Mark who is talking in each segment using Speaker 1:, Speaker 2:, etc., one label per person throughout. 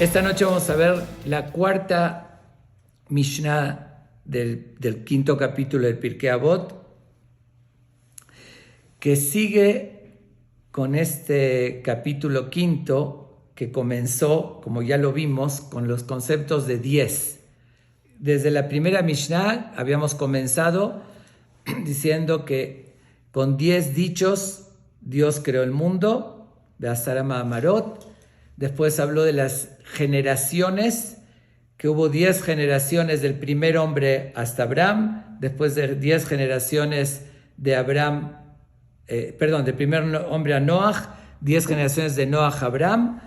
Speaker 1: Esta noche vamos a ver la cuarta Mishnah del quinto capítulo del Pirkei Avot, que sigue con este capítulo quinto que comenzó, como ya lo vimos, con los conceptos de 10. Desde la primera Mishnah habíamos comenzado diciendo que con 10 dichos Dios creó el mundo, de Asarama Amarot. Después habló de las generaciones, que hubo 10 generaciones del primer hombre hasta Abraham, después de 10 generaciones de Abraham, del primer hombre a Noach, 10 generaciones de Noach a Abraham,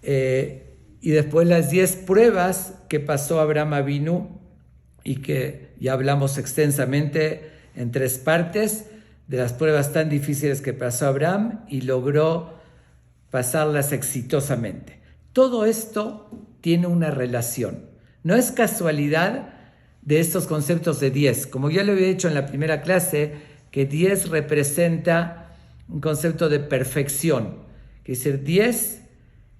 Speaker 1: y después las 10 pruebas que pasó Abraham Avinu, y que ya hablamos extensamente en 3 partes, de las pruebas tan difíciles que pasó Abraham, y logró pasarlas exitosamente. Todo esto tiene una relación. No es casualidad de estos conceptos de 10. Como ya lo había dicho en la primera clase, que 10 representa un concepto de perfección. Es decir, 10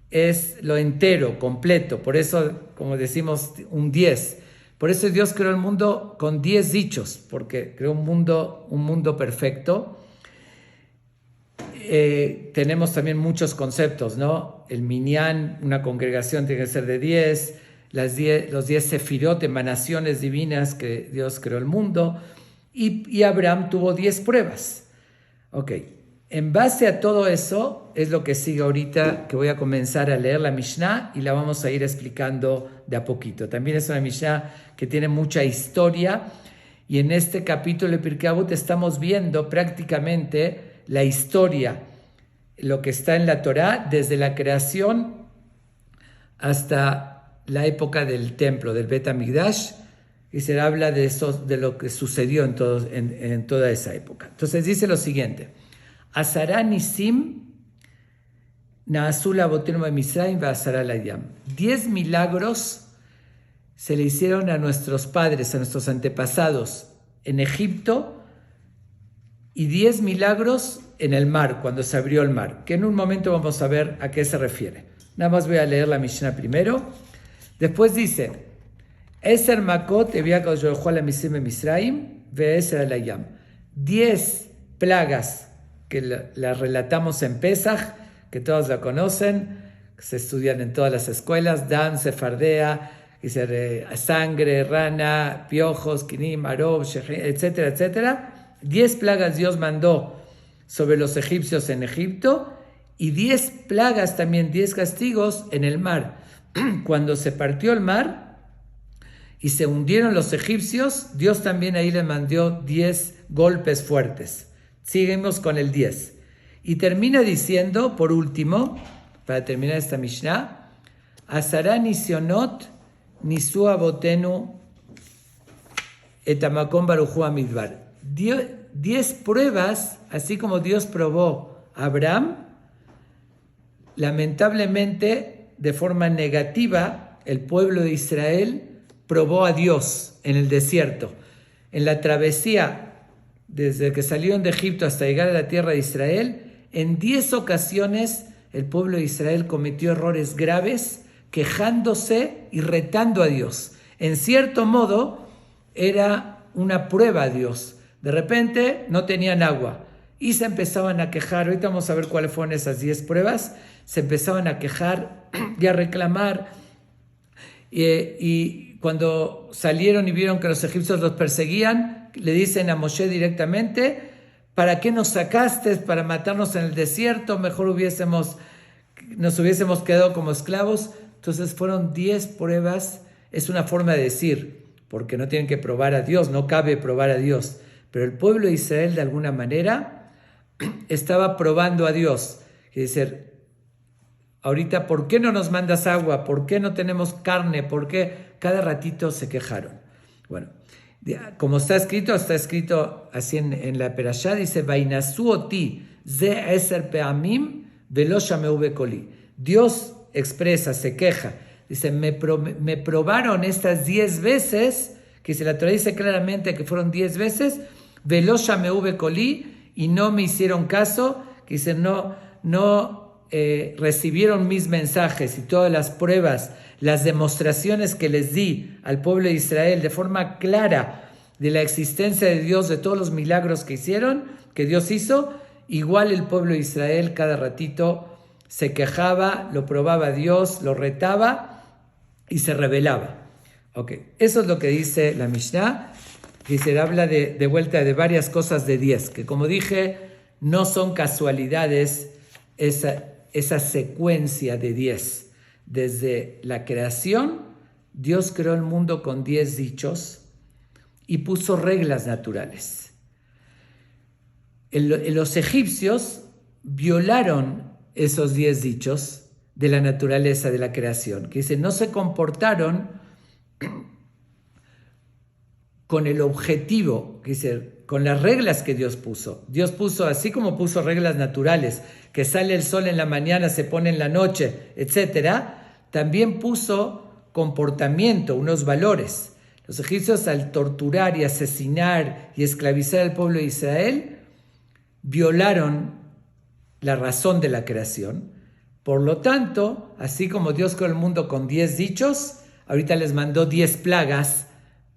Speaker 1: es lo entero, completo. Por eso, como decimos, un 10. Por eso Dios creó el mundo con 10 dichos, porque creó un mundo perfecto. Tenemos también muchos conceptos, ¿no? El minyan, una congregación tiene que ser de 10, los 10 sefirot, emanaciones divinas que Dios creó el mundo, y Abraham tuvo 10 pruebas. Ok, en base a todo eso es lo que sigue ahorita, que voy a comenzar a leer la Mishnah y la vamos a ir explicando de a poquito. También es una Mishnah que tiene mucha historia, y en este capítulo de Pirkei Avot estamos viendo prácticamente la historia, lo que está en la Torá, desde la creación hasta la época del templo, del Bet HaMikdash, y se habla de lo que sucedió en toda esa época. Entonces dice lo siguiente: Asara Nisim Naasu Lavotenu beMisraim ve'asara layam. 10 milagros se le hicieron a nuestros padres, a nuestros antepasados en Egipto, y 10 milagros en el mar, cuando se abrió el mar, que en un momento vamos a ver a qué se refiere. Nada más voy a leer la Mishnah primero. Después dice: Eser makot eviá Akadosh Baruj Hu ala Misrim beMisraim ve'eser al hayam. 10 plagas que las relatamos en Pesach, que todos la conocen, que se estudian en todas las escuelas: Dan, Sefardea, sangre, rana, piojos, kinim, arob, etcétera, etcétera. 10 plagas Dios mandó sobre los egipcios en Egipto, y 10 plagas también, 10 castigos en el mar. Cuando se partió el mar y se hundieron los egipcios, Dios también ahí le mandó 10 golpes fuertes. Seguimos con el 10. Y termina diciendo, por último, para terminar esta Mishnah: Asara nisionot nisu avotenu et hamakom baruch hu hamidbar. 10 pruebas, así como Dios probó a Abraham, lamentablemente, de forma negativa, el pueblo de Israel probó a Dios en el desierto. En la travesía, desde que salieron de Egipto hasta llegar a la tierra de Israel, en 10 ocasiones el pueblo de Israel cometió errores graves, quejándose y retando a Dios. En cierto modo, era una prueba a Dios. De repente no tenían agua y se empezaban a quejar. Ahorita vamos a ver cuáles fueron esas 10 pruebas. Se empezaban a quejar y a reclamar. Y cuando salieron y vieron que los egipcios los perseguían, le dicen a Moshe directamente: ¿para qué nos sacaste? ¿Para matarnos en el desierto? Mejor nos hubiésemos quedado como esclavos. Entonces fueron 10 pruebas. Es una forma de decir, porque no tienen que probar a Dios, no cabe probar a Dios. Pero el pueblo de Israel, de alguna manera, estaba probando a Dios. Es decir, ahorita, ¿por qué no nos mandas agua? ¿Por qué no tenemos carne? ¿Por qué? Cada ratito se quejaron. Bueno, como está escrito así en la Perashá, dice: Vainasu oti ze eser peamim velo shameu bekoli. Dios expresa, se queja. Dice: me probaron estas 10 veces, que se la Torá dice claramente que fueron 10 veces, velo shameu bekoli, y no me hicieron caso, que dice, no recibieron mis mensajes y todas las pruebas, las demostraciones que les di al pueblo de Israel de forma clara de la existencia de Dios, de todos los milagros que Dios hizo, igual el pueblo de Israel cada ratito se quejaba, lo probaba a Dios, lo retaba y se rebelaba. Eso es lo que dice la Mishnah, que se habla de vuelta de varias cosas de 10, que como dije, no son casualidades esa secuencia de 10. Desde la creación, Dios creó el mundo con 10 dichos y puso reglas naturales. Los egipcios violaron esos 10 dichos de la naturaleza de la creación, que dice, no se comportaron con el objetivo, que dice, con las reglas que Dios puso. Dios puso, así como puso reglas naturales, que sale el sol en la mañana, se pone en la noche, etc., también puso comportamiento, unos valores. Los egipcios, al torturar y asesinar y esclavizar al pueblo de Israel, violaron la razón de la creación. Por lo tanto, así como Dios creó el mundo con 10 dichos, ahorita les mandó 10 plagas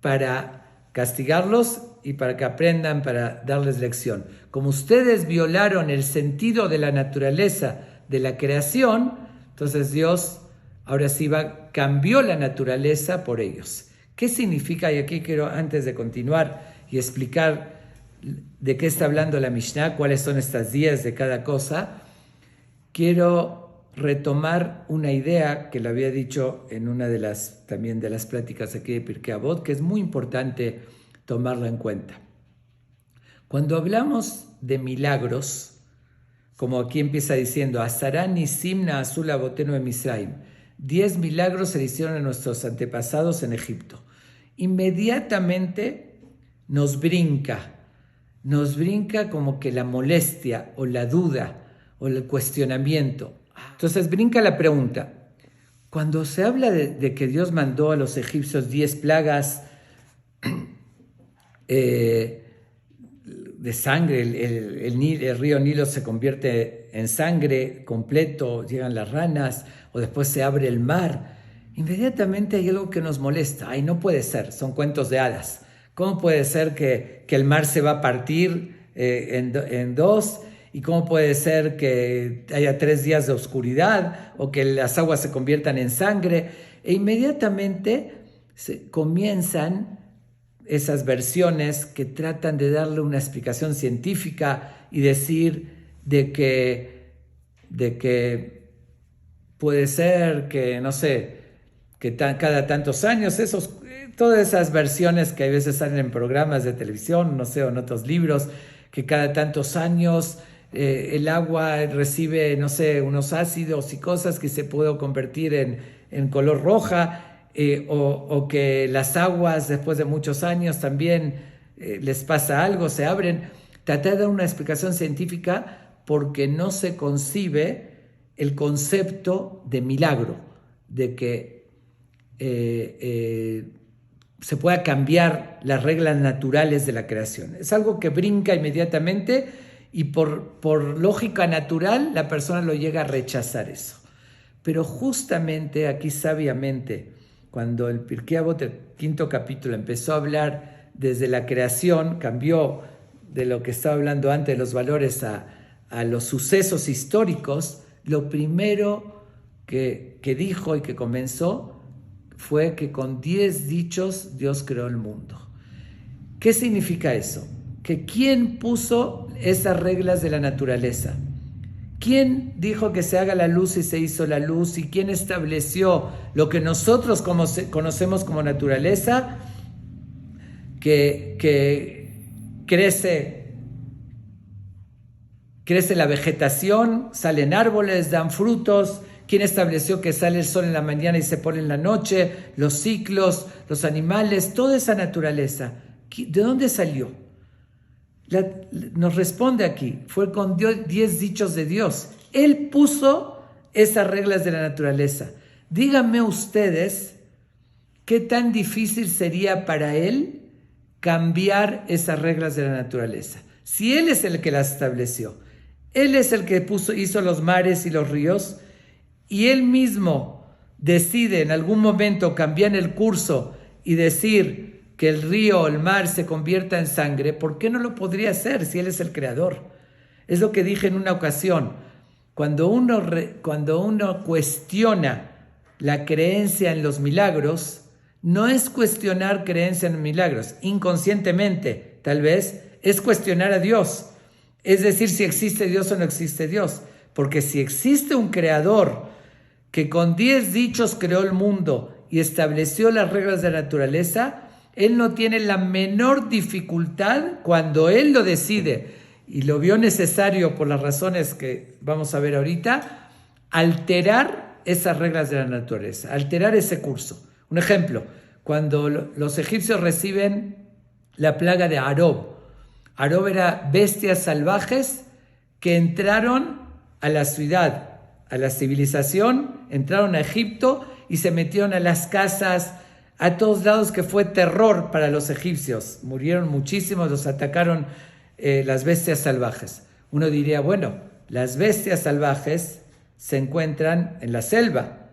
Speaker 1: para castigarlos y para que aprendan, para darles lección. Como ustedes violaron el sentido de la naturaleza de la creación, entonces Dios ahora sí cambió la naturaleza por ellos. ¿Qué significa? Y aquí quiero, antes de continuar y explicar de qué está hablando la Mishnah, cuáles son estas 10 de cada cosa, quiero retomar una idea que le había dicho en una de las pláticas aquí de Pirkei Avot, que es muy importante tomarla en cuenta. Cuando hablamos de milagros, como aquí empieza diciendo, Asará Nisim Na'asu Avotenu Misraim, 10 milagros se hicieron a nuestros antepasados en Egipto. Inmediatamente nos brinca como que la molestia o la duda o el cuestionamiento. Entonces brinca la pregunta, cuando se habla de que Dios mandó a los egipcios 10 plagas de sangre, el río Nilo se convierte en sangre completo, llegan las ranas, o después se abre el mar, inmediatamente hay algo que nos molesta. Ay, no puede ser, son cuentos de hadas. ¿Cómo puede ser que el mar se va a partir en dos? ¿Y cómo puede ser que haya 3 días de oscuridad o que las aguas se conviertan en sangre? E inmediatamente comienzan esas versiones que tratan de darle una explicación científica y decir de que puede ser que, no sé, que cada tantos años, todas esas versiones que a veces salen en programas de televisión, no sé, o en otros libros, que cada tantos años el agua recibe, no sé, unos ácidos y cosas que se pueden convertir en color roja, o que las aguas después de muchos años también les pasa algo, se abren. Tratar de dar una explicación científica porque no se concibe el concepto de milagro, de que se pueda cambiar las reglas naturales de la creación. Es algo que brinca inmediatamente y por lógica natural la persona lo llega a rechazar eso. Pero justamente aquí sabiamente, cuando el Pirkei Avot, el 5º capítulo, empezó a hablar desde la creación, cambió de lo que estaba hablando antes de los valores a los sucesos históricos, lo primero que dijo y que comenzó fue que con 10 dichos Dios creó el mundo. ¿Qué significa eso? Que ¿quién puso esas reglas de la naturaleza? ¿Quién dijo que se haga la luz y se hizo la luz? ¿Y quién estableció lo que nosotros conocemos como naturaleza? Que crece la vegetación, salen árboles, dan frutos. ¿Quién estableció que sale el sol en la mañana y se pone en la noche? Los ciclos, los animales, toda esa naturaleza. ¿De dónde salió? Nos responde aquí, fue con 10 dichos de Dios. Él puso esas reglas de la naturaleza. Díganme ustedes qué tan difícil sería para Él cambiar esas reglas de la naturaleza. Si Él es el que las estableció, Él es el que hizo los mares y los ríos, y Él mismo decide en algún momento cambiar el curso y decir que el río o el mar se convierta en sangre. ¿Por qué no lo podría hacer si Él es el creador? Es lo que dije en una ocasión. Cuando uno cuestiona la creencia en los milagros, no es cuestionar creencia en milagros. Inconscientemente, tal vez, es cuestionar a Dios. Es decir, si existe Dios o no existe Dios. Porque si existe un creador que con 10 dichos creó el mundo y estableció las reglas de la naturaleza, Él no tiene la menor dificultad cuando Él lo decide y lo vio necesario por las razones que vamos a ver ahorita, alterar esas reglas de la naturaleza, alterar ese curso. Un ejemplo, cuando los egipcios reciben la plaga de Arob. Arob era bestias salvajes que entraron a la ciudad, a la civilización, entraron a Egipto y se metieron a las casas, a todos lados, que fue terror para los egipcios. Murieron muchísimos, los atacaron las bestias salvajes. Uno diría, bueno, las bestias salvajes se encuentran en la selva.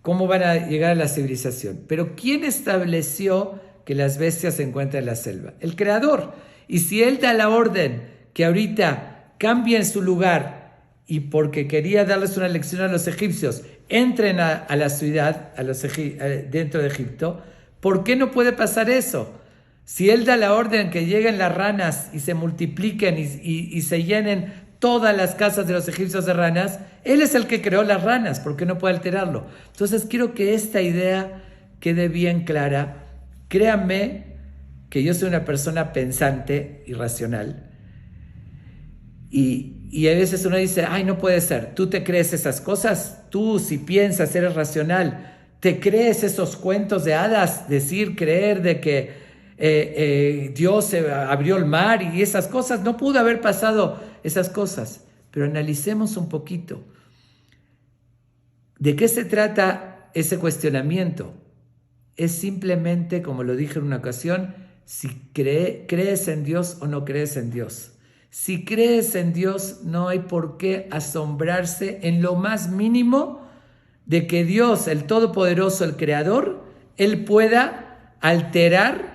Speaker 1: ¿Cómo van a llegar a la civilización? Pero ¿quién estableció que las bestias se encuentran en la selva? El Creador. Y si Él da la orden que ahorita cambien su lugar y porque quería darles una lección a los egipcios, entren a la ciudad, dentro de Egipto, ¿por qué no puede pasar eso? Si Él da la orden que lleguen las ranas y se multipliquen y se llenen todas las casas de los egipcios de ranas, Él es el que creó las ranas, ¿por qué no puede alterarlo? Entonces quiero que esta idea quede bien clara. Créanme que yo soy una persona pensante y racional, y a veces uno dice, ay, no puede ser, ¿tú te crees esas cosas? Tú, si piensas, eres racional, ¿te crees esos cuentos de hadas? Creer de que Dios abrió el mar y esas cosas. No pudo haber pasado esas cosas. Pero analicemos un poquito. ¿De qué se trata ese cuestionamiento? Es simplemente, como lo dije en una ocasión, si crees en Dios o no crees en Dios. Si crees en Dios, no hay por qué asombrarse en lo más mínimo de que Dios, el Todopoderoso, el Creador, Él pueda alterar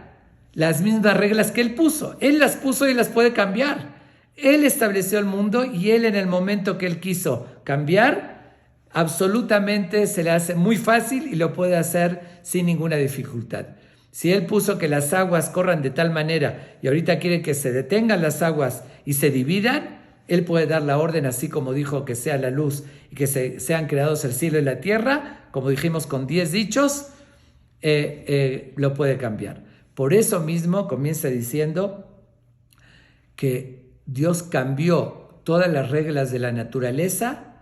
Speaker 1: las mismas reglas que Él puso. Él las puso y las puede cambiar. Él estableció el mundo y Él, en el momento que Él quiso cambiar, absolutamente se le hace muy fácil y lo puede hacer sin ninguna dificultad. Si Él puso que las aguas corran de tal manera y ahorita quiere que se detengan las aguas y se dividan, Él puede dar la orden, así como dijo que sea la luz y que sean creados el cielo y la tierra, como dijimos con 10 dichos, lo puede cambiar. Por eso mismo comienza diciendo que Dios cambió todas las reglas de la naturaleza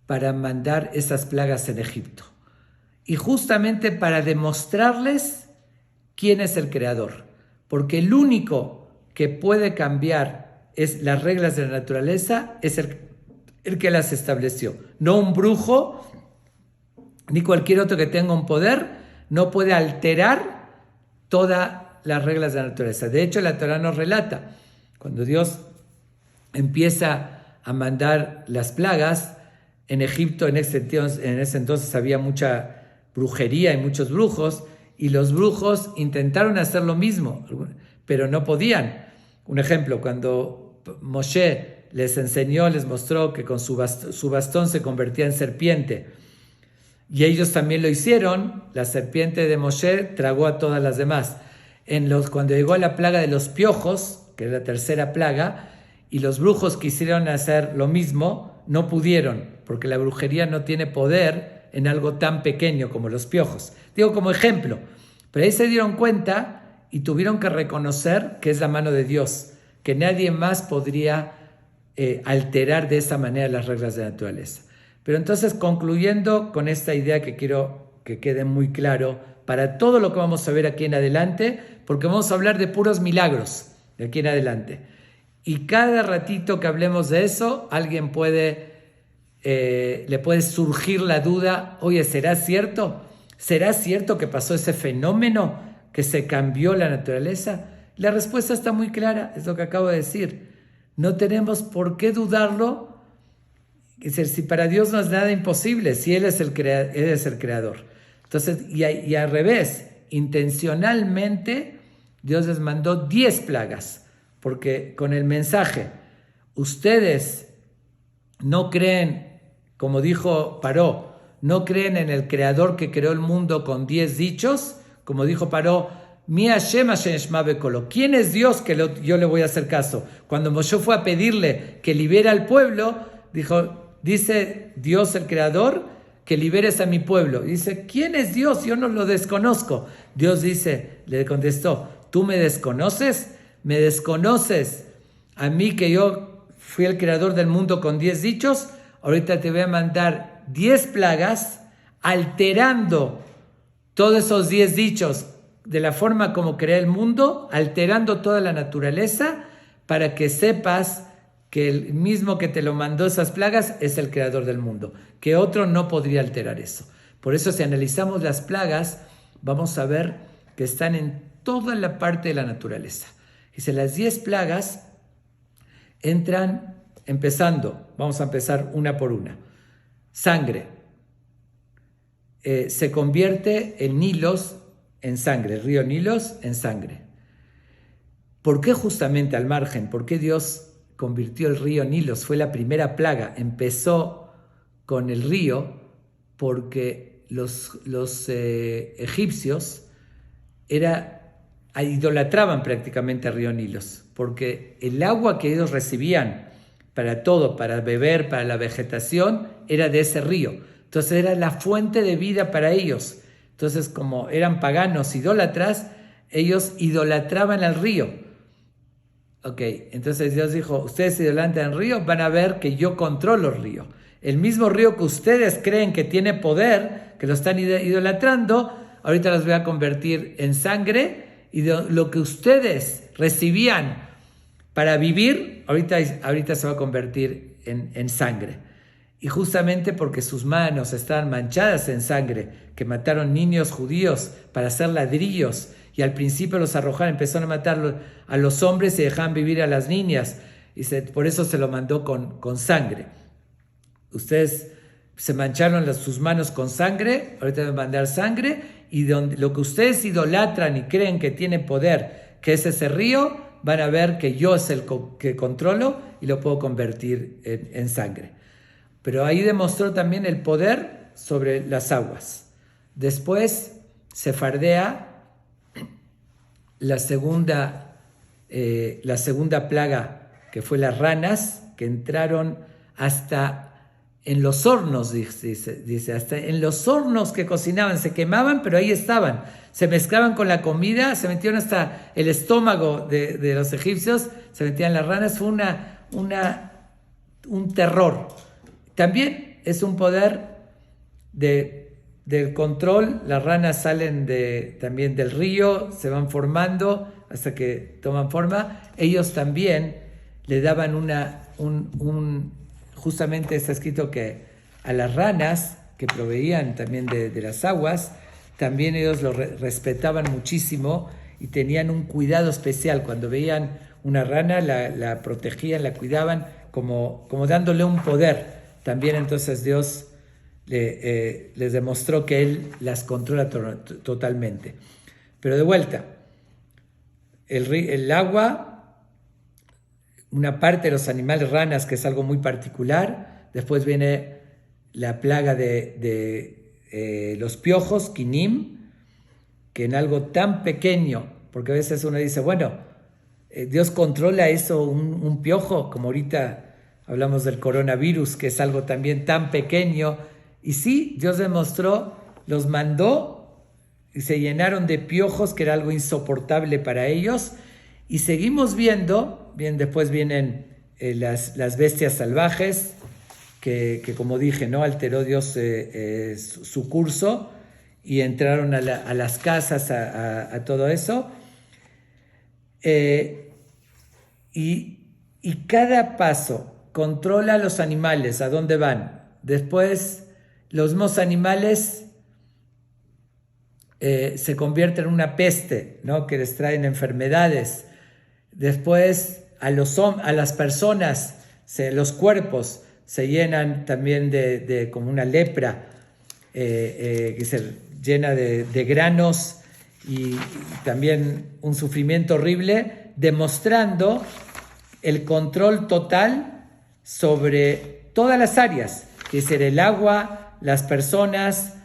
Speaker 1: para mandar esas plagas en Egipto. Y justamente para demostrarles quién es el creador. Porque el único que puede cambiar las reglas de la naturaleza es el que las estableció. No un brujo, ni cualquier otro que tenga un poder, no puede alterar todas las reglas de la naturaleza. De hecho, la Torá nos relata, cuando Dios empieza a mandar las plagas, en Egipto en ese entonces había mucha brujería y muchos brujos, y los brujos intentaron hacer lo mismo, pero no podían. Un ejemplo, cuando Moshe les mostró que con su bastón se convertía en serpiente, y ellos también lo hicieron, la serpiente de Moshe tragó a todas las demás. Cuando llegó la plaga de los piojos, que es la tercera plaga, y los brujos quisieron hacer lo mismo, no pudieron, porque la brujería no tiene poder en algo tan pequeño como los piojos. Digo como ejemplo, pero ahí se dieron cuenta y tuvieron que reconocer que es la mano de Dios, que nadie más podría alterar de esa manera las reglas de la naturaleza. Pero entonces, concluyendo con esta idea que quiero que quede muy claro para todo lo que vamos a ver aquí en adelante, porque vamos a hablar de puros milagros de aquí en adelante. Y cada ratito que hablemos de eso, alguien le puede surgir la duda, oye, ¿será cierto? ¿Será cierto que pasó ese fenómeno, que se cambió la naturaleza? La respuesta está muy clara, es lo que acabo de decir. no tenemos por qué dudarlo. Es decir, si para Dios no es nada imposible, si Él es el creador. Entonces, y al revés, intencionalmente Dios les mandó 10 plagas, porque con el mensaje, ustedes no creen, como dijo Paró, no creen en el creador que creó el mundo con 10 dichos, como dijo Paró, Mi Hashem Hashem Shema Bekolo. ¿Quién es Dios que yo le voy a hacer caso? Cuando Moshe fue a pedirle que libere al pueblo, dice Dios el creador, que liberes a mi pueblo. Dice, ¿quién es Dios? Yo no lo desconozco. Dios le contestó, ¿tú me desconoces? ¿Me desconoces a mí que yo fui el creador del mundo con 10 dichos? Ahorita te voy a mandar 10 plagas alterando todos esos 10 dichos de la forma como creé el mundo, alterando toda la naturaleza para que sepas que el mismo que te lo mandó esas plagas es el creador del mundo, que otro no podría alterar eso. Por eso si analizamos las plagas, vamos a ver que están en toda la parte de la naturaleza. Dice, las 10 plagas entran empezando, vamos a empezar una por una. Sangre. Se convierte el Nilos en sangre, el río Nilos en sangre. ¿Por qué justamente al margen? ¿Por qué Dios convirtió el río Nilos? Fue la primera plaga. Empezó con el río porque los egipcios idolatraban prácticamente al río Nilos, porque el agua que ellos recibían para todo, para beber, para la vegetación, era de ese río. Entonces era la fuente de vida para ellos. Entonces, como eran paganos idólatras, ellos idolatraban al río. Ok, entonces Dios dijo, ustedes idolatran el río, van a ver que yo controlo el río. El mismo río que ustedes creen que tiene poder, que lo están idolatrando, ahorita los voy a convertir en sangre, y lo que ustedes recibían para vivir, ahorita se va a convertir en sangre. Y justamente porque sus manos estaban manchadas en sangre, que mataron niños judíos para hacer ladrillos, y al principio los arrojaron, empezaron a matar a los hombres y dejaban vivir a las niñas. Y por eso se lo mandó con sangre. Ustedes se mancharon sus manos con sangre, ahorita van a mandar sangre, y lo que ustedes idolatran y creen que tiene poder, que es ese río, van a ver que yo es el que controlo y lo puedo convertir en sangre. Pero ahí demostró también el poder sobre las aguas. Después se fardea la segunda plaga, que fue las ranas, que entraron hasta en los hornos, dice, hasta en los hornos que cocinaban, se quemaban, pero ahí estaban, se mezclaban con la comida, se metieron hasta el estómago de los egipcios, se metían las ranas, fue un terror. También es un poder del control. Las ranas salen también del río, se van formando hasta que toman forma. Ellos también le daban justamente está escrito que a las ranas que proveían también de las aguas, también ellos lo respetaban muchísimo y tenían un cuidado especial. Cuando veían una rana, la protegían, la cuidaban, como dándole un poder. También entonces Dios les demostró que Él las controla totalmente. Pero de vuelta, el agua, una parte de los animales, ranas, que es algo muy particular. Después viene la plaga de los piojos, quinim, que en algo tan pequeño, porque a veces uno dice, bueno, Dios controla eso, un piojo, como ahorita hablamos del coronavirus, que es algo también tan pequeño. Y sí, Dios demostró, los mandó y se llenaron de piojos, que era algo insoportable para ellos. Y seguimos viendo, después vienen las bestias salvajes, que como dije, ¿no? Alteró Dios su curso y entraron a las casas, a todo eso. Y cada paso controla a los animales, a dónde van. Después los mismos animales se convierten en una peste, ¿no? Que les traen enfermedades. Después a las personas, los cuerpos se llenan también de como una lepra que se llena de granos y también un sufrimiento horrible, demostrando el control total sobre todas las áreas, que es el agua, las personas,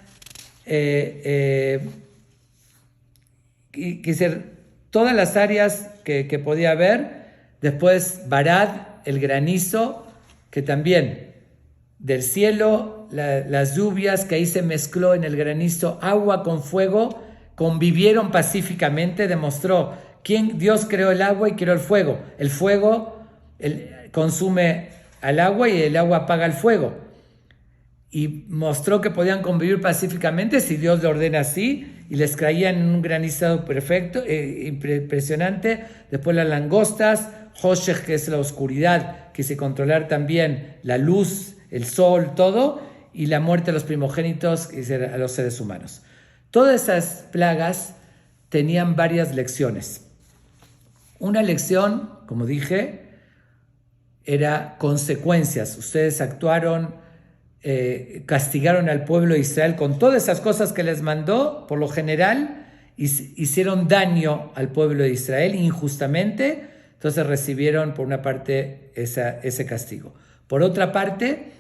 Speaker 1: todas las áreas que podía haber. Después Barad, el granizo, que también del cielo, las lluvias, que ahí se mezcló en el granizo agua con fuego, convivieron pacíficamente, demostró quién Dios creó el agua y creó el fuego. El fuego consume al agua y el agua apaga el fuego. Y mostró que podían convivir pacíficamente si Dios lo ordena así, y les caían en un granizado perfecto, impresionante. Después las langostas, Hoshech, que es la oscuridad, que se controlar también la luz, el sol, todo, y la muerte de los primogénitos a los seres humanos. Todas esas plagas tenían varias lecciones. Una lección, como dije, era consecuencias. Ustedes actuaron, castigaron al pueblo de Israel con todas esas cosas que les mandó, por lo general, hicieron daño al pueblo de Israel injustamente, entonces recibieron por una parte ese castigo. Por otra parte,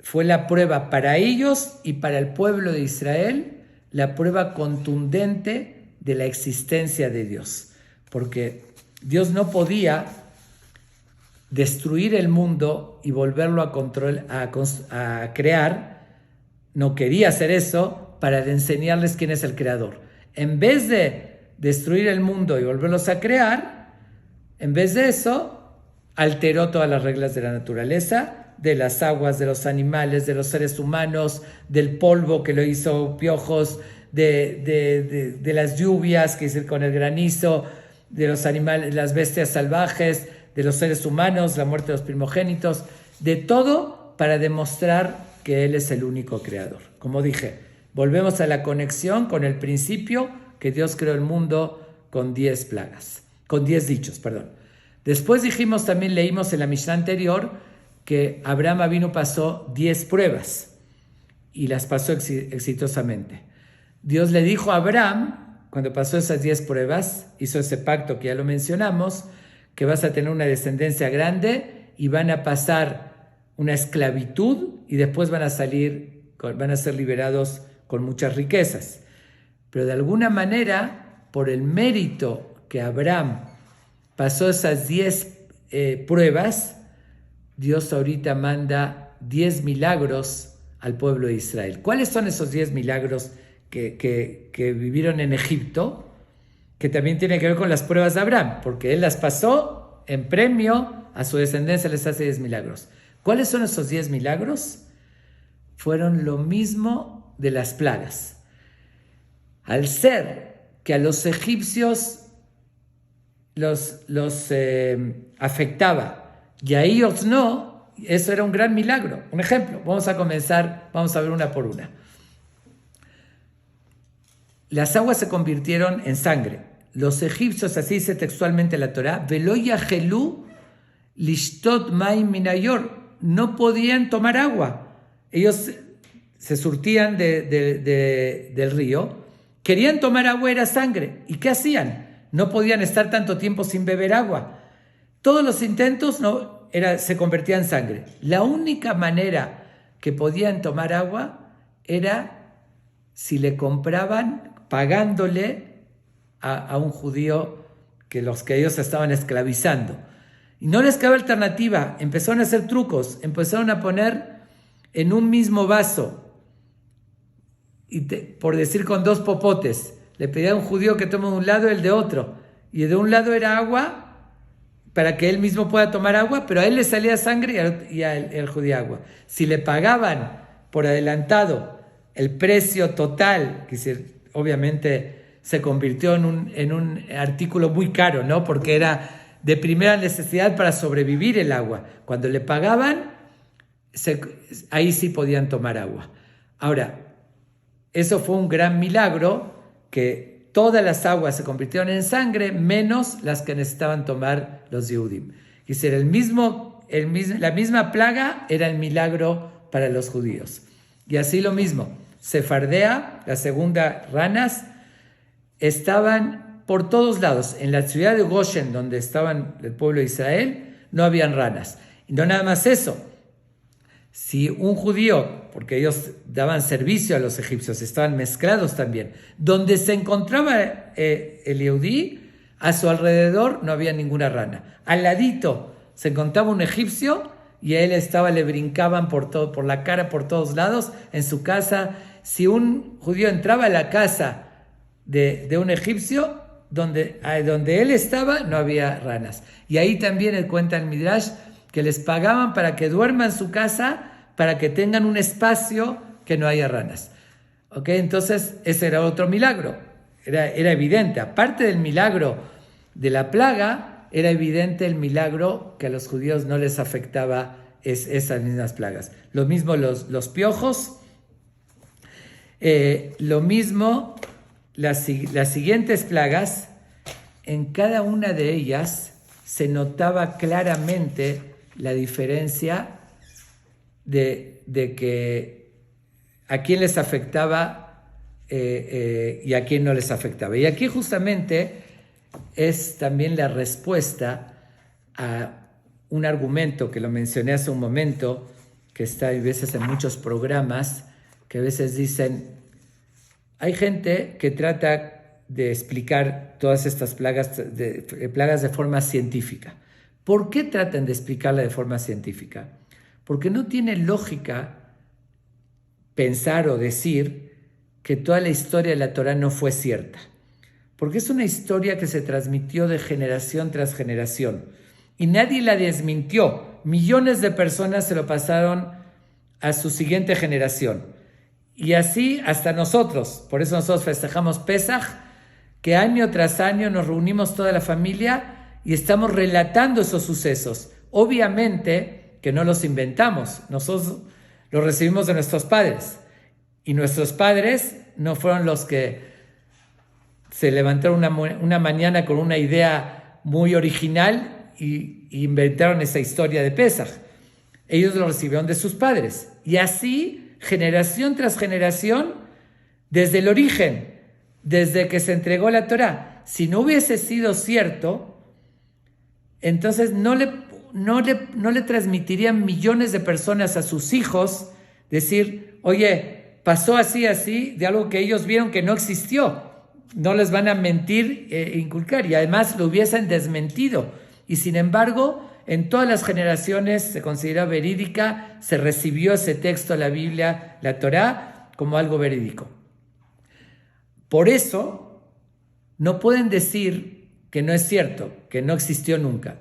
Speaker 1: fue la prueba para ellos y para el pueblo de Israel, la prueba contundente de la existencia de Dios, porque Dios no podía destruir el mundo y volverlo a crear, no quería hacer eso para enseñarles quién es el creador. En vez de destruir el mundo y volverlos a crear, en vez de eso, alteró todas las reglas de la naturaleza, de las aguas, de los animales, de los seres humanos, del polvo que lo hizo piojos, de las lluvias que hizo con el granizo, de los animales, las bestias salvajes, de los seres humanos, la muerte de los primogénitos, de todo para demostrar que Él es el único creador. Como dije, volvemos a la conexión con el principio que Dios creó el mundo con 10 plagas, con 10 dichos, perdón. Después dijimos, también leímos en la Mishnah anterior, que Abraham Avinu pasó 10 pruebas y las pasó exitosamente. Dios le dijo a Abraham, cuando pasó esas 10 pruebas, hizo ese pacto que ya lo mencionamos, que vas a tener una descendencia grande y van a pasar una esclavitud y después van a ser liberados con muchas riquezas. Pero de alguna manera, por el mérito que Abraham pasó esas 10 pruebas, Dios ahorita manda 10 milagros al pueblo de Israel. ¿Cuáles son esos 10 milagros que vivieron en Egipto? Que también tiene que ver con las pruebas de Abraham, porque él las pasó en premio a su descendencia, les hace 10 milagros. ¿Cuáles son esos 10 milagros? Fueron lo mismo de las plagas. Al ser que a los egipcios los afectaba y a ellos no, eso era un gran milagro. Un ejemplo, vamos a ver una por una. Las aguas se convirtieron en sangre. Los egipcios, así dice textualmente la Torá, Velo yahelu lishtot maim minayor, no podían tomar agua. Ellos se surtían del río, querían tomar agua, era sangre. ¿Y qué hacían? No podían estar tanto tiempo sin beber agua. Todos los intentos se convertían en sangre. La única manera que podían tomar agua era si le compraban, pagándole a un judío que ellos estaban esclavizando. Y no les quedaba alternativa, empezaron a hacer trucos, empezaron a poner en un mismo vaso, por decir con 2 popotes, le pedía a un judío que tome de un lado y el de otro, y de un lado era agua, para que él mismo pueda tomar agua, pero a él le salía sangre y al judío agua. Si le pagaban por adelantado el precio total, que obviamente se convirtió en un artículo muy caro, ¿no? Porque era de primera necesidad para sobrevivir el agua. Cuando le pagaban, ahí sí podían tomar agua. Ahora, eso fue un gran milagro, que todas las aguas se convirtieron en sangre, menos las que necesitaban tomar los Yehudim. Dice, la misma plaga era el milagro para los judíos. Y así lo mismo, Sefardea, la segunda, ranas, estaban por todos lados. En la ciudad de Goshen, donde estaban el pueblo de Israel, no habían ranas. Y no nada más eso. Si un judío, porque ellos daban servicio a los egipcios, estaban mezclados también, donde se encontraba el Yehudí, a su alrededor no había ninguna rana. Al ladito se encontraba un egipcio y a él le brincaban por la cara por todos lados en su casa. Si un judío entraba a la casa de un egipcio, donde él estaba no había ranas. Y ahí también cuenta el Midrash que les pagaban para que duerman en su casa, para que tengan un espacio que no haya ranas. ¿Okay? Entonces ese era otro milagro, era evidente. Aparte del milagro de la plaga, era evidente el milagro que a los judíos no les afectaba esas mismas plagas. Lo mismo los piojos, lo mismo las siguientes plagas. En cada una de ellas se notaba claramente la diferencia de que a quién les afectaba y a quién no les afectaba. Y aquí justamente es también la respuesta a un argumento que lo mencioné hace un momento, que está a veces en muchos programas, que a veces dicen, hay gente que trata de explicar todas estas plagas de forma científica. ¿Por qué tratan de explicarla de forma científica? Porque no tiene lógica pensar o decir que toda la historia de la Torá no fue cierta. Porque es una historia que se transmitió de generación tras generación y nadie la desmintió. Millones de personas se lo pasaron a su siguiente generación. Y así hasta nosotros. Por eso nosotros festejamos Pesaj, que año tras año nos reunimos toda la familia y estamos relatando esos sucesos. Obviamente que no los inventamos, nosotros los recibimos de nuestros padres. Y nuestros padres no fueron los que se levantaron una mañana con una idea muy original y inventaron esa historia de Pesaj. Ellos lo recibieron de sus padres. Y así, generación tras generación, desde el origen, desde que se entregó la Torá. Si no hubiese sido cierto, entonces no le transmitirían millones de personas a sus hijos decir, oye, pasó así, de algo que ellos vieron que no existió. No les van a mentir e inculcar, y además lo hubiesen desmentido. Y sin embargo, en todas las generaciones se considera verídica, se recibió ese texto de la Biblia, la Torá, como algo verídico. Por eso, no pueden decir que no es cierto, que no existió nunca.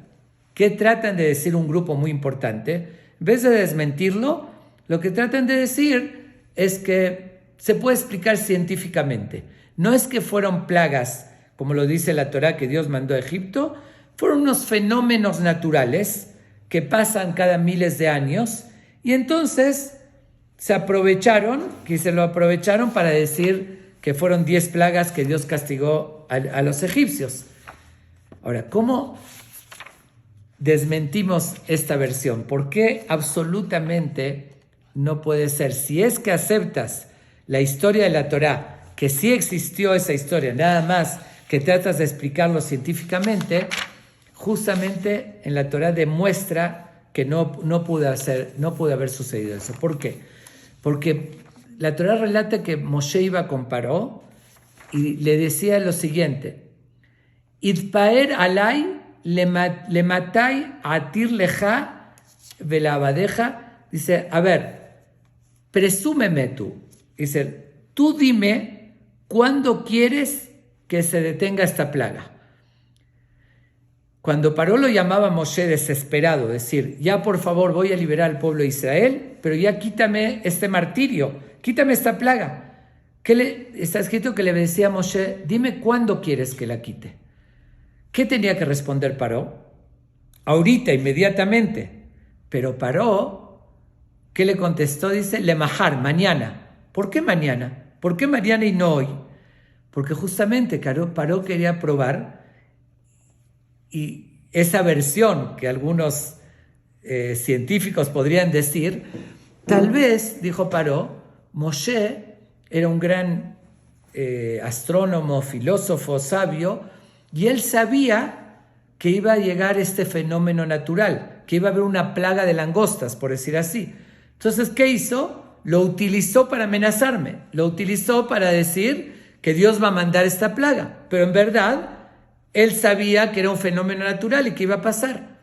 Speaker 1: ¿Qué tratan de decir un grupo muy importante? En vez de desmentirlo, lo que tratan de decir es que se puede explicar científicamente. No es que fueron plagas, como lo dice la Torá, que Dios mandó a Egipto, fueron unos fenómenos naturales que pasan cada miles de años, y entonces se lo aprovecharon para decir que fueron 10 plagas que Dios castigó a los egipcios. Ahora, ¿cómo desmentimos esta versión? ¿Por qué absolutamente no puede ser? Si es que aceptas la historia de la Torá, que sí existió esa historia, nada más que tratas de explicarlo científicamente, justamente en la Torá demuestra que no pudo haber sucedido eso. ¿Por qué? Porque la Torá relata que Moshe iba con Paró y le decía lo siguiente: Itpaer alay le matai atir leja velabadeja. Dice, a ver, presúmeme tú. Dice, tú dime cuándo quieres que se detenga esta plaga. Cuando Paró lo llamaba a Moshe desesperado, decir, ya por favor voy a liberar al pueblo de Israel, pero ya quítame este martirio, quítame esta plaga. Está escrito que le decía a Moshe, dime cuándo quieres que la quite. ¿Qué tenía que responder Paró? Ahorita, inmediatamente. Pero Paró, ¿qué le contestó? Dice, lemahar, mañana. ¿Por qué mañana? ¿Por qué mañana y no hoy? Porque justamente Paró quería probar y esa versión que algunos científicos podrían decir, tal vez, dijo Paró, Moshe era un gran astrónomo, filósofo, sabio, y él sabía que iba a llegar este fenómeno natural, que iba a haber una plaga de langostas, por decir así. Entonces, ¿qué hizo? Lo utilizó para amenazarme, lo utilizó para decir que Dios va a mandar esta plaga, pero en verdad él sabía que era un fenómeno natural y que iba a pasar.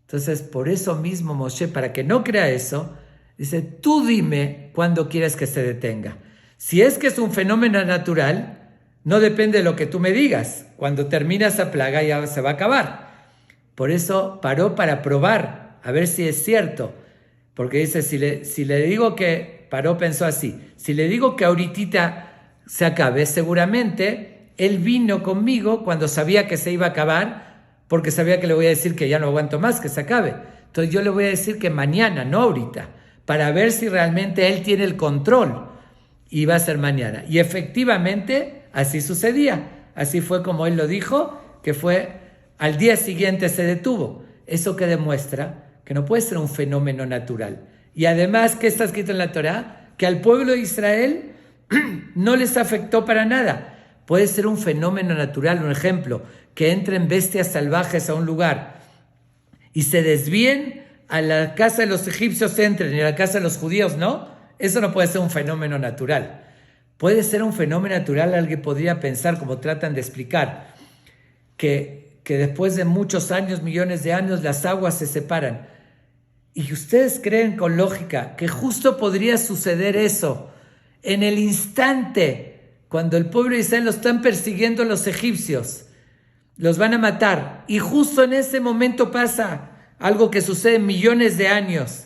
Speaker 1: Entonces, por eso mismo Moshe, para que no crea eso, dice, tú dime cuándo quieres que se detenga. Si es que es un fenómeno natural, no depende de lo que tú me digas. Cuando termina esa plaga ya se va a acabar. Por eso paró para probar, a ver si es cierto. Porque dice, si le digo que, Paró pensó así, si le digo que ahorita se acabe, seguramente él vino conmigo cuando sabía que se iba a acabar, porque sabía que le voy a decir que ya no aguanto más, que se acabe. Entonces yo le voy a decir que mañana, no ahorita, para ver si realmente él tiene el control, y va a ser mañana. Y efectivamente así sucedía, así fue como él lo dijo, que fue al día siguiente se detuvo. Eso que demuestra que no puede ser un fenómeno natural. Y además, ¿qué está escrito en la Torá? Que al pueblo de Israel no les afectó para nada. Puede ser un fenómeno natural, un ejemplo, que entren bestias salvajes a un lugar y se desvíen a la casa de los egipcios, entren, y a la casa de los judíos no. Eso no puede ser un fenómeno natural. Puede ser un fenómeno natural, alguien podría pensar, como tratan de explicar, que después de muchos años, millones de años, las aguas se separan. Y ustedes creen con lógica que justo podría suceder eso en el instante cuando el pueblo de Israel lo están persiguiendo los egipcios, los van a matar, y justo en ese momento pasa algo que sucede millones de años,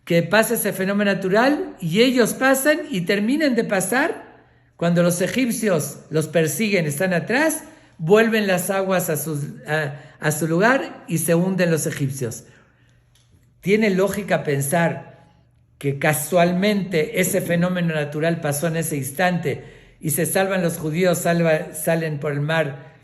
Speaker 1: que pasa ese fenómeno natural y ellos pasan y terminan de pasar. Cuando los egipcios los persiguen, están atrás, vuelven las aguas a su lugar y se hunden los egipcios. ¿Tiene lógica pensar que casualmente ese fenómeno natural pasó en ese instante y se salvan los judíos, salen por el mar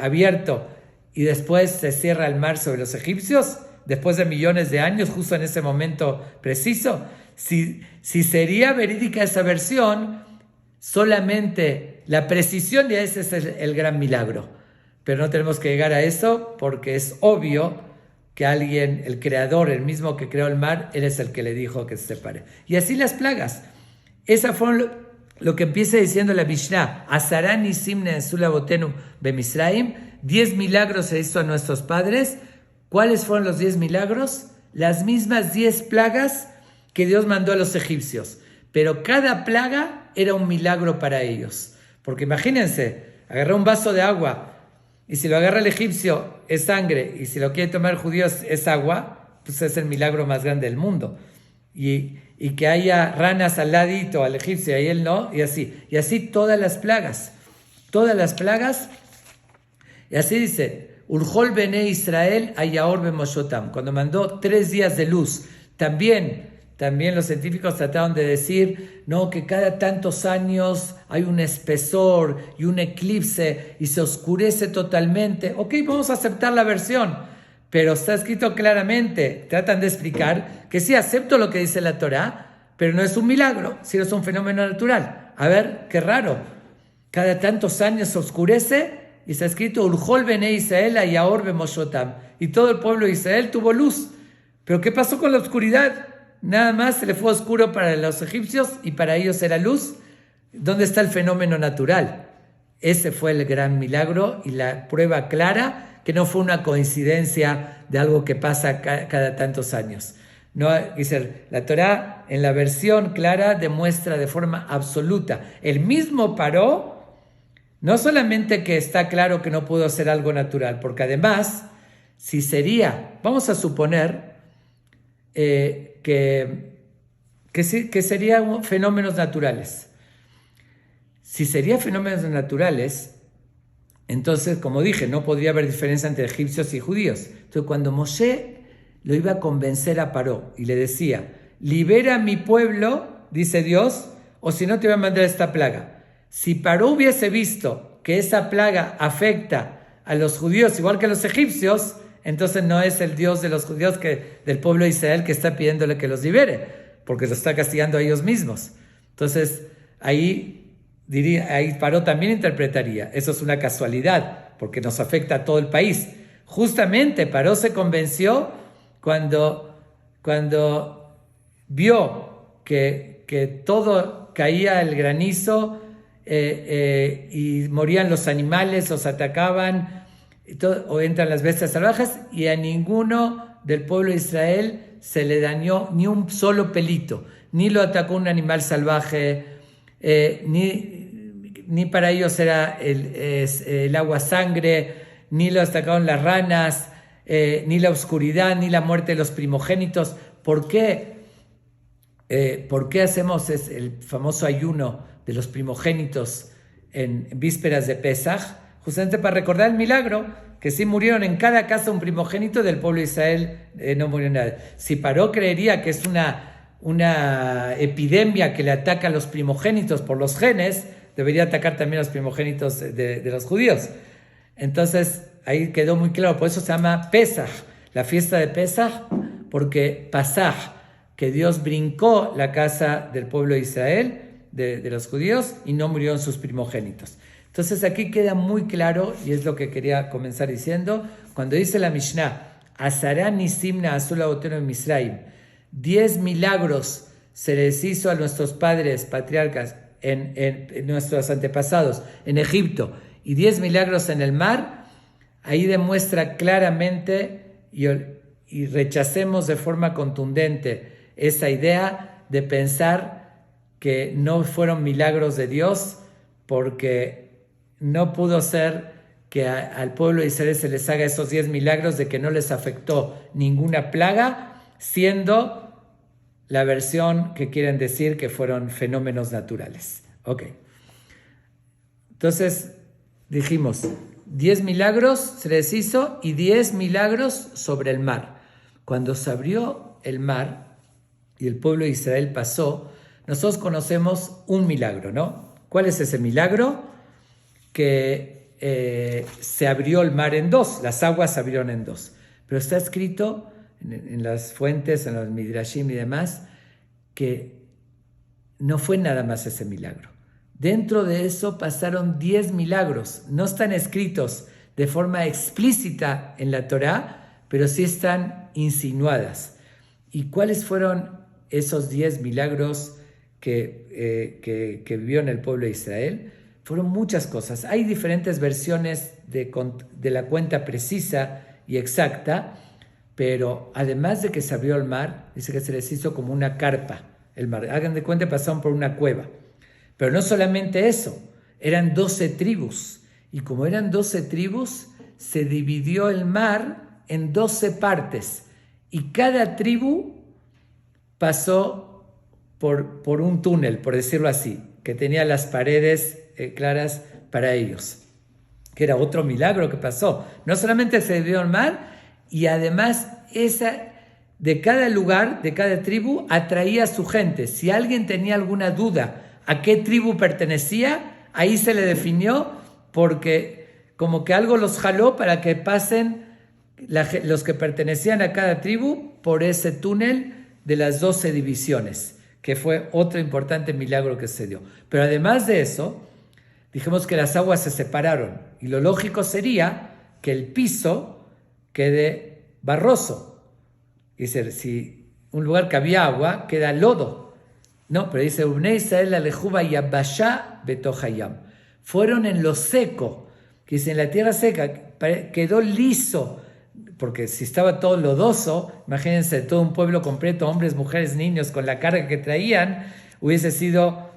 Speaker 1: abierto y después se cierra el mar sobre los egipcios? Después de millones de años, justo en ese momento preciso. Si sería verídica esa versión, solamente la precisión de ese es el gran milagro. Pero no tenemos que llegar a eso porque es obvio que alguien, el creador, el mismo que creó el mar, él es el que le dijo que se separe. Y así las plagas. Esa fue lo que empieza diciendo la Mishnah. Asará nisim ne'asu labotenu bemisraim. 10 milagros se hizo a nuestros padres. ¿Cuáles fueron los 10 milagros? Las mismas 10 plagas que Dios mandó a los egipcios. Pero cada plaga era un milagro para ellos. Porque imagínense, agarrar un vaso de agua y si lo agarra el egipcio es sangre y si lo quiere tomar el judío es agua, pues es el milagro más grande del mundo. Y que haya ranas al ladito al egipcio y él no, y así todas las plagas. Y así dice, Urjol Bene Israel Ayaor Bemoshotam, cuando mandó 3 días de luz. También los científicos trataron de decir, no, que cada tantos años hay un espesor y un eclipse y se oscurece totalmente. Ok, vamos a aceptar la versión, pero está escrito claramente, tratan de explicar que sí, acepto lo que dice la Torá, pero no es un milagro, sino es un fenómeno natural. A ver, qué raro. Cada tantos años se oscurece y está escrito, Urjol Bene Israel Ayaor Bemoshotam, y todo el pueblo de Israel tuvo luz. Pero ¿qué pasó con la oscuridad? Nada más se le fue oscuro para los egipcios y para ellos era luz. ¿Dónde está el fenómeno natural? Ese fue el gran milagro y la prueba clara que no fue una coincidencia de algo que pasa cada tantos años. No, dice, la Torá en la versión clara demuestra de forma absoluta. El mismo Paró, no solamente que está claro que no pudo ser algo natural, porque además, si sería, vamos a suponer que serían fenómenos naturales. Si serían fenómenos naturales, entonces, como dije, no podría haber diferencia entre egipcios y judíos. Entonces, cuando Moshe lo iba a convencer a Paró y le decía, libera a mi pueblo, dice Dios, o si no te voy a mandar esta plaga. Si Paró hubiese visto que esa plaga afecta a los judíos igual que a los egipcios, entonces no es el Dios de los judíos, del pueblo de Israel, que está pidiéndole que los libere, porque los está castigando a ellos mismos. Entonces ahí Paró también interpretaría, eso es una casualidad, porque nos afecta a todo el país. Justamente Paró se convenció cuando vio que todo caía el granizo, y morían los animales, los atacaban, o entran las bestias salvajes, y a ninguno del pueblo de Israel se le dañó ni un solo pelito, ni lo atacó un animal salvaje, ni para ellos era el agua sangre, ni lo atacaron las ranas, ni la oscuridad, ni la muerte de los primogénitos. ¿Por qué? ¿Por qué hacemos el famoso ayuno de los primogénitos en vísperas de Pesaj? Justamente para recordar el milagro, que sí murieron en cada casa un primogénito del pueblo de Israel, no murió nadie. Si Paró creería que es una epidemia que le ataca a los primogénitos por los genes, debería atacar también a los primogénitos de los judíos. Entonces ahí quedó muy claro, por eso se llama Pesaj, la fiesta de Pesaj, porque Pasaj, que Dios brincó la casa del pueblo de Israel, de los judíos, y no murieron sus primogénitos. Entonces aquí queda muy claro, y es lo que quería comenzar diciendo, cuando dice la Mishnah, Asará Nisimna Azul Aboteno en Misraim, 10 milagros se les hizo a nuestros padres patriarcas, en nuestros antepasados, en Egipto, y 10 milagros en el mar, ahí demuestra claramente, y rechacemos de forma contundente esa idea de pensar que no fueron milagros de Dios, porque no pudo ser que al pueblo de Israel se les haga esos 10 milagros de que no les afectó ninguna plaga, siendo la versión que quieren decir que fueron fenómenos naturales. Ok. Entonces dijimos, 10 milagros se les hizo y 10 milagros sobre el mar. Cuando se abrió el mar y el pueblo de Israel pasó, nosotros conocemos un milagro, ¿no? ¿Cuál es ese milagro? Que se abrió el mar en dos, las aguas se abrieron en dos. Pero está escrito en las fuentes, en los midrashim y demás, que no fue nada más ese milagro. Dentro de eso pasaron 10 milagros. No están escritos de forma explícita en la Torá, pero sí están insinuadas. ¿Y cuáles fueron esos 10 milagros que vivió en el pueblo de Israel? Fueron muchas cosas. Hay diferentes versiones de la cuenta precisa y exacta, pero además de que se abrió el mar, dice que se les hizo como una carpa el mar. Hagan de cuenta, pasaron por una cueva. Pero no solamente eso, eran 12 tribus. Y como eran 12 tribus, se dividió el mar en 12 partes. Y cada tribu pasó por un túnel, por decirlo así, que tenía las paredes claras para ellos. Que era otro milagro que pasó. No solamente se dividió el mar, y además de cada lugar, de cada tribu, atraía a su gente. Si alguien tenía alguna duda a qué tribu pertenecía, ahí se le definió, porque como que algo los jaló para que pasen los que pertenecían a cada tribu por ese túnel de las 12 divisiones, que fue otro importante milagro que se dio. Pero además de eso, dijimos que las aguas se separaron, y lo lógico sería que el piso quede barroso. Dice, si un lugar que había agua, queda lodo. No, pero dice, Ubnei Israel alejuba yabashá betohayam. Fueron en lo seco, que dice, en la tierra seca, quedó liso, porque si estaba todo lodoso, imagínense, todo un pueblo completo, hombres, mujeres, niños, con la carga que traían, hubiese sido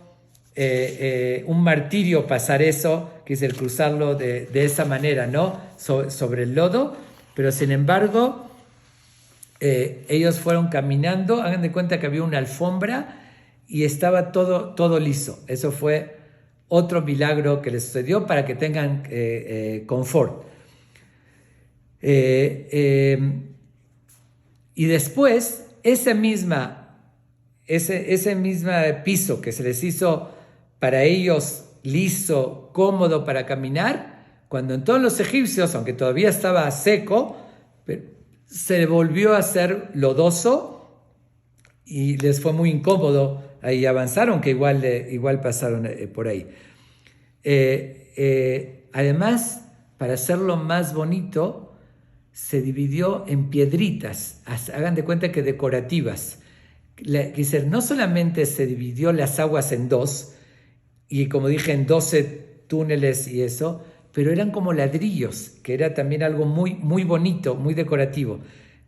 Speaker 1: un martirio pasar eso, que es el cruzarlo de esa manera, ¿no? Sobre el lodo, pero sin embargo, ellos fueron caminando, hagan de cuenta que había una alfombra y estaba todo liso. Eso fue otro milagro que les sucedió para que tengan confort. Y después, ese mismo piso que se les hizo para ellos liso, cómodo para caminar, cuando entraron los egipcios, aunque todavía estaba seco, se volvió a ser lodoso y les fue muy incómodo. Ahí avanzaron, que igual pasaron por ahí. Además, para hacerlo más bonito, se dividió en piedritas, hagan de cuenta que decorativas. No solamente se dividió las aguas en dos, y como dije, en 12 túneles y eso, pero eran como ladrillos, que era también algo muy, muy bonito, muy decorativo.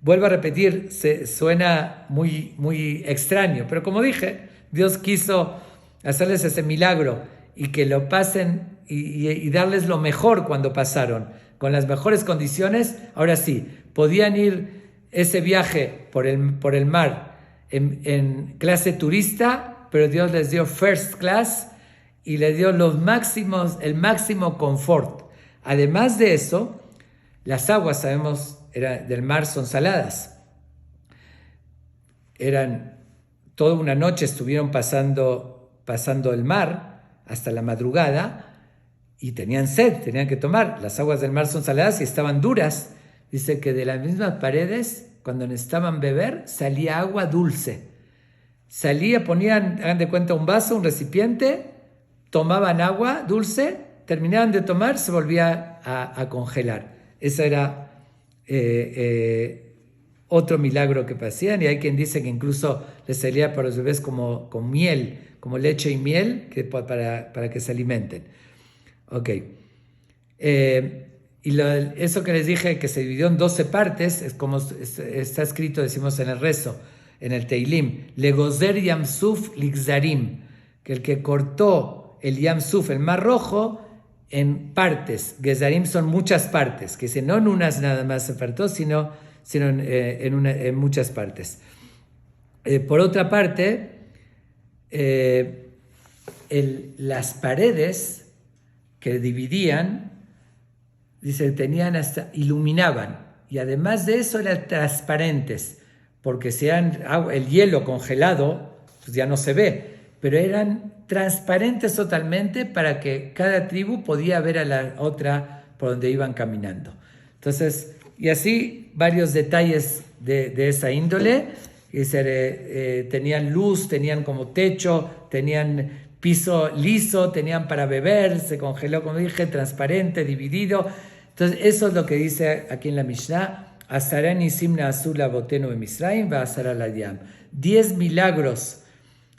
Speaker 1: Vuelvo a repetir, suena muy, muy extraño, pero como dije, Dios quiso hacerles ese milagro y que lo pasen y darles lo mejor cuando pasaron, con las mejores condiciones. Ahora sí, podían ir ese viaje por el mar en clase turista, pero Dios les dio first class y les dio el máximo confort. Además de eso, las aguas, sabemos, del mar son saladas. Toda una noche estuvieron pasando el mar hasta la madrugada y tenían sed, tenían que tomar. Las aguas del mar son saladas y estaban duras. Dice que de las mismas paredes, cuando necesitaban beber, salía agua dulce. Ponían, hagan de cuenta, un vaso, un recipiente, tomaban agua dulce, terminaban de tomar, se volvía a congelar. Ese era otro milagro que hacían, y hay quien dice que incluso les salía para los bebés como con miel, como leche y miel, para que se alimenten. Ok. Eso que les dije, que se dividió en 12 partes, es como está escrito, decimos en el rezo, en el Teilim, Legozer Yam Suf Ligzarim, que el que cortó el Yam Suf, el Mar Rojo, en partes. Gezarim son muchas partes, que no en unas nada más se partó, sino en muchas partes. Por otra parte, las paredes que dividían, dice, iluminaban, y además de eso eran transparentes, porque el hielo congelado, pues ya no se ve, pero eran transparentes totalmente para que cada tribu podía ver a la otra por donde iban caminando. Entonces, y así varios detalles de esa índole. Tenían luz, tenían como techo, tenían piso liso, tenían para beber, se congeló, como dije, transparente, dividido. Entonces, eso es lo que dice aquí en la Mishnah. Asara nisim na'asu labotenu b'Misraim va'asara layam. 10 milagros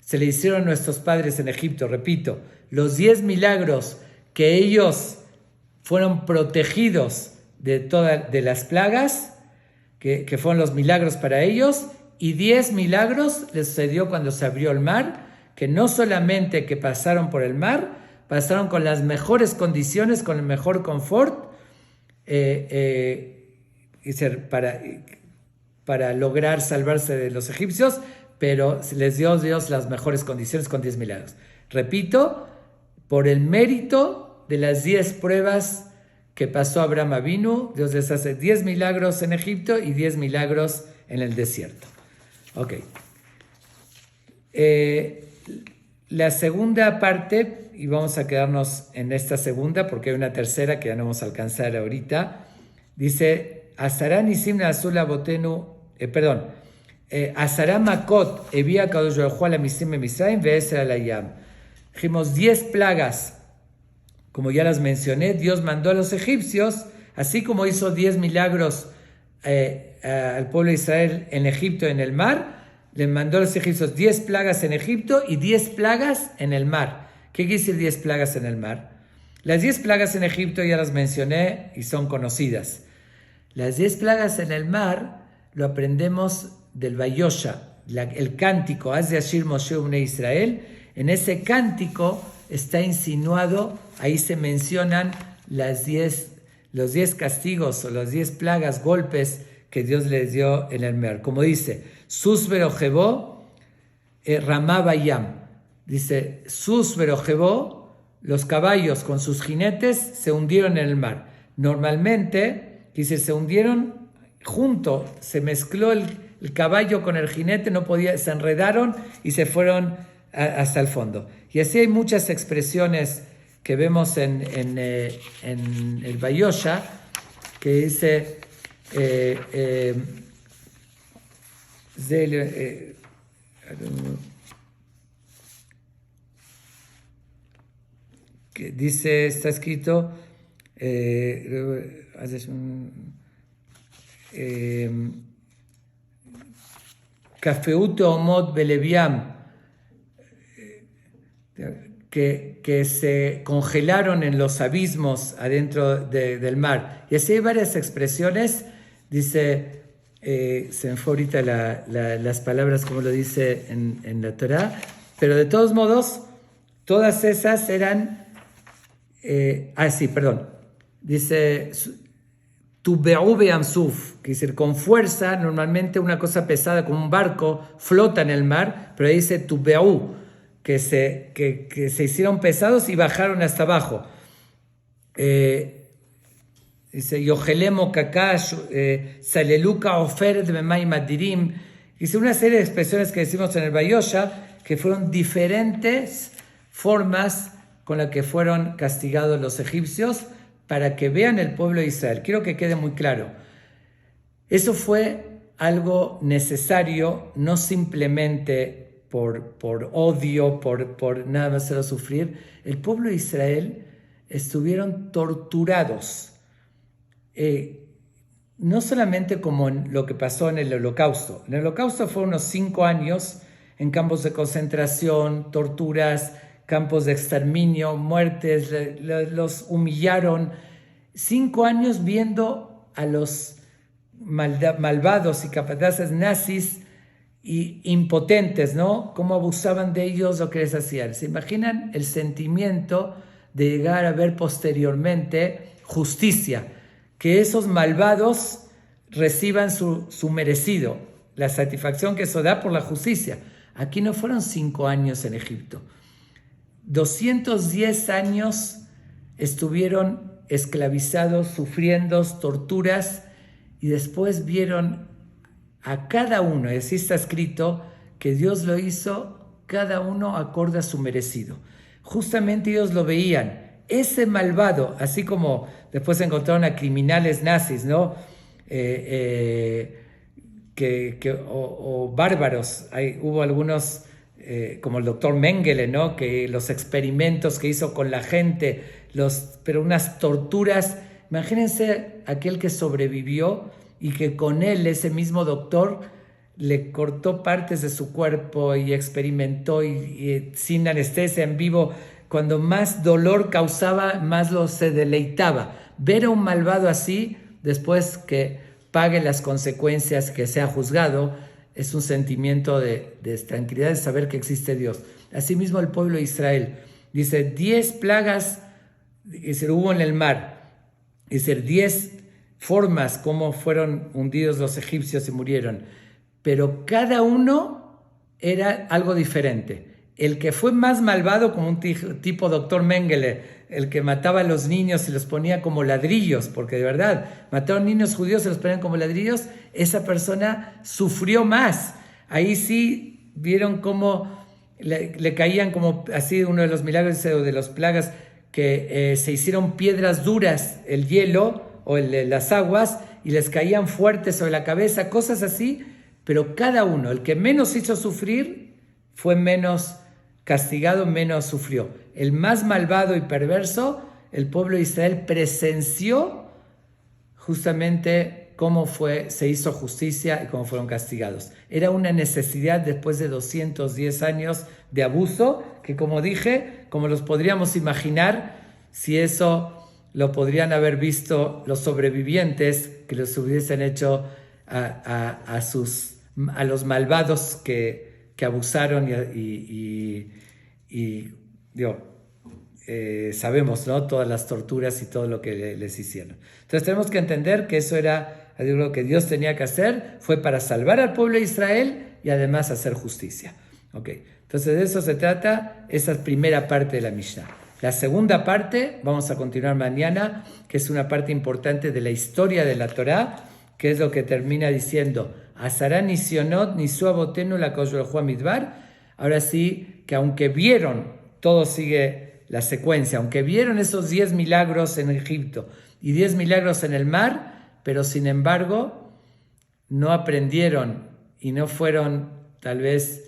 Speaker 1: se le hicieron a nuestros padres en Egipto. Repito, los 10 milagros que ellos fueron protegidos de las plagas, que fueron los milagros para ellos, y 10 milagros les sucedió cuando se abrió el mar, que no solamente que pasaron por el mar, pasaron con las mejores condiciones, con el mejor confort, para lograr salvarse de los egipcios, pero les dio Dios las mejores condiciones con 10 milagros. Repito, por el mérito de las 10 pruebas que pasó Abraham Avinu, Dios les hace 10 milagros en Egipto y 10 milagros en el desierto. Ok. La segunda parte, y vamos a quedarnos en esta segunda porque hay una tercera que ya no vamos a alcanzar ahorita, dice, Asara nisim na'asu labotenu, Asara makot evia kadosh baruj hu ala misim b'Misraim ve'eser al hayam. Dijimos 10 plagas, como ya las mencioné, Dios mandó a los egipcios, así como hizo 10 milagros al pueblo de Israel en Egipto, en el mar, le mandó a los egipcios 10 plagas en Egipto y 10 plagas en el mar. ¿Qué quiere decir 10 plagas en el mar? Las 10 plagas en Egipto ya las mencioné y son conocidas. Las 10 plagas en el mar lo aprendemos del Vayosha, el cántico, Haz de Ashir Moshe Ubnei Israel. En ese cántico está insinuado, ahí se mencionan los 10 castigos o las 10 plagas, golpes que Dios les dio en el mar. Como dice, Sus verojebó Ramá Bayam. Dice, Sus verojebó, los caballos con sus jinetes se hundieron en el mar. Normalmente, dice, se hundieron junto, se mezcló el caballo con el jinete, se enredaron y se fueron hasta el fondo. Y así hay muchas expresiones que vemos en el Vayosha, que dice que dice, está escrito Kafeut Omot Beleviam, que se congelaron en los abismos adentro del mar. Y así hay varias expresiones, dice, se me fue ahorita las palabras como lo dice en la Torá, pero de todos modos, todas esas eran, dice, Tube'u be'amsuf, que dice, con fuerza, normalmente una cosa pesada como un barco flota en el mar, pero dice Tube'u, que se hicieron pesados y bajaron hasta abajo. Dice, Yohelemo Kakash, Saleluka Ofer de Memay Madirim. Dice una serie de expresiones que decimos en el Vayosha, que fueron diferentes formas con las que fueron castigados los egipcios para que vean el pueblo de Israel. Quiero que quede muy claro. Eso fue algo necesario, no simplemente por odio, por nada más hacerlo sufrir. El pueblo de Israel estuvieron torturados, no solamente como en lo que pasó en el Holocausto. En el Holocausto fue unos 5 años en campos de concentración, torturas, campos de exterminio, muertes, los humillaron. 5 años viendo a los malvados y capataces nazis y impotentes, ¿no? Cómo abusaban de ellos, lo que les hacían. ¿Se imaginan el sentimiento de llegar a ver posteriormente justicia? Que esos malvados reciban su merecido, la satisfacción que eso da por la justicia. Aquí no fueron 5 años en Egipto. 210 años estuvieron esclavizados, sufriendo torturas, y después vieron a cada uno, y así está escrito, que Dios lo hizo cada uno acorde a su merecido. Justamente ellos lo veían, ese malvado, así como después encontraron a criminales nazis, ¿no? O bárbaros. Hubo algunos, como el doctor Mengele, ¿no? Que los experimentos que hizo con la gente, pero unas torturas. Imagínense aquel que sobrevivió y que con él, ese mismo doctor, le cortó partes de su cuerpo y experimentó y sin anestesia en vivo. Cuando más dolor causaba, más se deleitaba. Ver a un malvado así, después que pague las consecuencias, que sea juzgado, es un sentimiento de tranquilidad, de saber que existe Dios. Asimismo el pueblo de Israel, dice, 10 plagas hubo en el mar. Dice, 10 formas como fueron hundidos los egipcios y murieron. Pero cada uno era algo diferente. El que fue más malvado, como un tipo doctor Mengele, el que mataba a los niños y los ponía como ladrillos, porque de verdad, mataron niños judíos y los ponían como ladrillos, esa persona sufrió más. Ahí sí vieron cómo le caían como, así uno de los milagros de los plagas, que se hicieron piedras duras, el hielo o las aguas, y les caían fuertes sobre la cabeza, cosas así, pero cada uno, el que menos hizo sufrir, fue menos castigado, menos sufrió. El más malvado y perverso, el pueblo de Israel presenció justamente cómo se hizo justicia y cómo fueron castigados. Era una necesidad después de 210 años de abuso, que como dije, como los podríamos imaginar, si eso lo podrían haber visto los sobrevivientes que los hubiesen hecho a los malvados que abusaron sabemos, ¿no? Todas las torturas y todo lo que les hicieron. Entonces tenemos que entender que eso era lo que Dios tenía que hacer, fue para salvar al pueblo de Israel y además hacer justicia. Okay. Entonces de eso se trata esa primera parte de la Mishnah. La segunda parte, vamos a continuar mañana, que es una parte importante de la historia de la Torá, que es lo que termina diciendo, Azará nisionot nisu abotenu la kosh baruj hu midbar. Ahora sí, que aunque vieron, todo sigue la secuencia, aunque vieron esos 10 milagros en Egipto y 10 milagros en el mar, pero sin embargo no aprendieron y no fueron tal vez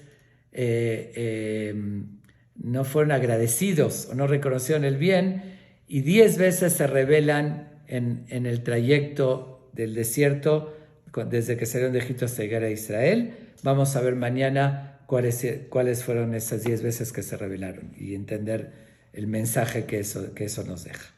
Speaker 1: no fueron agradecidos o no reconocieron el bien, y 10 veces se rebelan en el trayecto del desierto desde que salieron de Egipto hasta llegar a Israel. Vamos a ver mañana cuáles fueron esas 10 veces que se rebelaron y entender el mensaje que eso nos deja.